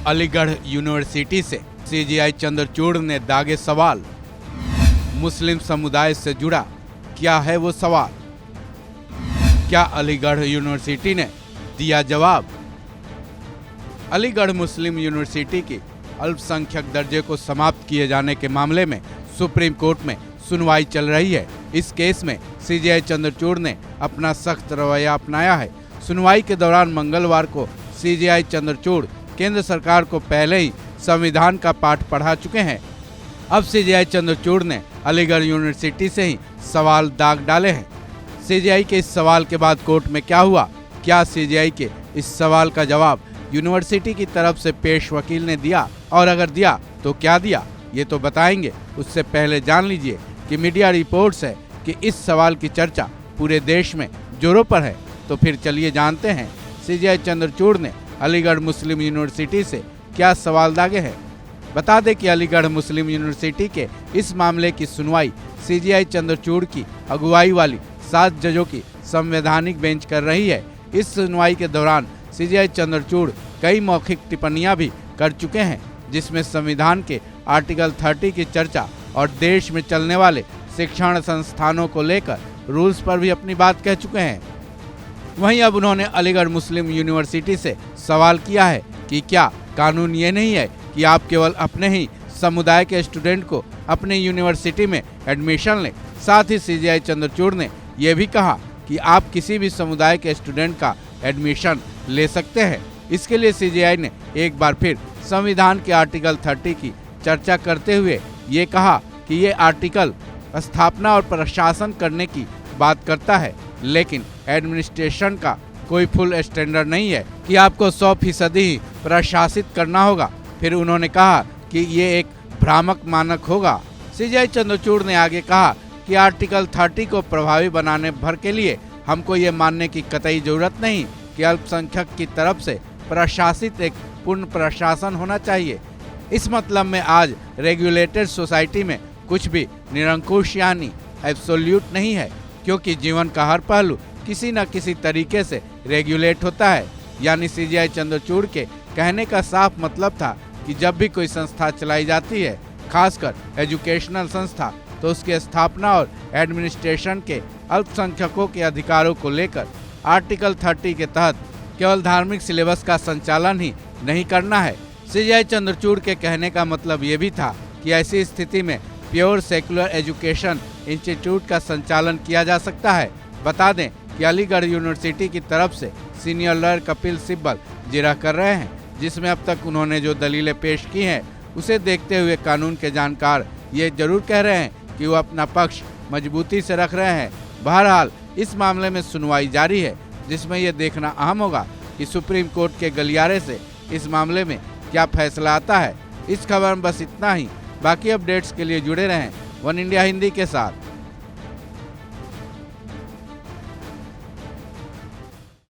Aligarh university से CJI Chandrachud ने दागे सवाल। मुस्लिम समुदाय से जुड़ा क्या है वो सवाल? क्या अलीगढ़ यूनिवर्सिटी ने दिया जवाब? अलीगढ़ मुस्लिम यूनिवर्सिटी की अल्पसंख्यक दर्जे को समाप्त किए जाने के मामले में सुप्रीम कोर्ट में सुनवाई चल रही है। इस केस में सीजेआई चंद्रचूड़ ने अपना सख्त रवैया अपनाया है। सुनवाई के दौरान मंगलवार को सीजेआई चंद्रचूड़ केंद्र सरकार को पहले ही संविधान का पाठ पढ़ा चुके हैं। अब सीजेआई चंद्रचूड़ ने अलीगढ़ यूनिवर्सिटी से ही सवाल दाग डाले हैं। सीजेआई के इस सवाल के बाद कोर्ट में क्या हुआ? क्या सीजेआई के इस सवाल का जवाब यूनिवर्सिटी की तरफ से पेश वकील ने दिया, और अगर दिया तो क्या दिया, ये तो बताएंगे। उससे पहले जान लीजिए कि मीडिया रिपोर्ट्स है कि इस सवाल की चर्चा पूरे देश में जोरों पर है। तो फिर चलिए जानते हैं सीजेआई चंद्रचूड़ ने अलीगढ़ मुस्लिम यूनिवर्सिटी से क्या सवाल दागे हैं। बता दें कि अलीगढ़ मुस्लिम यूनिवर्सिटी के इस मामले की सुनवाई सीजेआई चंद्रचूड़ की अगुवाई वाली 7 जजों की संवैधानिक बेंच कर रही है। इस सुनवाई के दौरान सीजेआई चंद्रचूड़ कई मौखिक टिप्पणियां भी कर चुके हैं, जिसमें संविधान के आर्टिकल 30 की चर्चा और देश में चलने वाले शिक्षण संस्थानों को लेकर रूल्स पर भी अपनी बात कह चुके हैं। वहीं अब उन्होंने अलीगढ़ मुस्लिम यूनिवर्सिटी से सवाल किया है कि क्या कानून ये नहीं है कि आप केवल अपने ही समुदाय के स्टूडेंट को अपने यूनिवर्सिटी में एडमिशन लें। साथ ही सीजेआई चंद्रचूड़ ने यह भी कहा कि आप किसी भी समुदाय के स्टूडेंट का एडमिशन ले सकते हैं। इसके लिए सीजेआई ने एक बार फिर संविधान के आर्टिकल 30 की चर्चा करते हुए ये कहा कि ये आर्टिकल स्थापना और प्रशासन करने की बात करता है, लेकिन एडमिनिस्ट्रेशन का कोई फुल स्टैंडर्ड नहीं है कि आपको 100% ही प्रशासित करना होगा। फिर उन्होंने कहा कि ये एक भ्रामक मानक होगा। सीजेआई चंद्रचूड़ ने आगे कहा कि आर्टिकल 30 को प्रभावी बनाने भर के लिए हमको ये मानने की कतई जरूरत नहीं कि अल्पसंख्यक की तरफ से प्रशासित एक पूर्ण प्रशासन होना चाहिए। इस मतलब में आज रेगुलेटेड सोसाइटी में कुछ भी निरंकुश यानी एब्सोल्यूट नहीं है, क्योंकि जीवन का हर पहलू किसी न किसी तरीके से रेगुलेट होता है। यानी सीजेआई चंद्रचूड़ के कहने का साफ मतलब था कि जब भी कोई संस्था चलाई जाती है, खासकर एजुकेशनल संस्था, तो उसकी स्थापना और एडमिनिस्ट्रेशन के अल्पसंख्यकों के अधिकारों को लेकर आर्टिकल 30 के तहत केवल धार्मिक सिलेबस का संचालन ही नहीं करना है। सीजेआई चंद्रचूड़ के कहने का मतलब ये भी था कि ऐसी स्थिति में प्योर सेकुलर एजुकेशन इंस्टीट्यूट का संचालन किया जा सकता है। बता दें कि अलीगढ़ यूनिवर्सिटी की तरफ से सीनियर लॉयर कपिल सिब्बल जिरह कर रहे हैं, जिसमें अब तक उन्होंने जो दलीलें पेश की हैं उसे देखते हुए कानून के जानकार ये जरूर कह रहे हैं कि वो अपना पक्ष मजबूती से रख रहे हैं। बहरहाल इस मामले में सुनवाई जारी है, जिसमें यह देखना अहम होगा कि सुप्रीम कोर्ट के गलियारे से इस मामले में क्या फैसला आता है। इस खबर में बस इतना ही। बाकी अपडेट्स के लिए जुड़े रहें वन इंडिया हिंदी के साथ।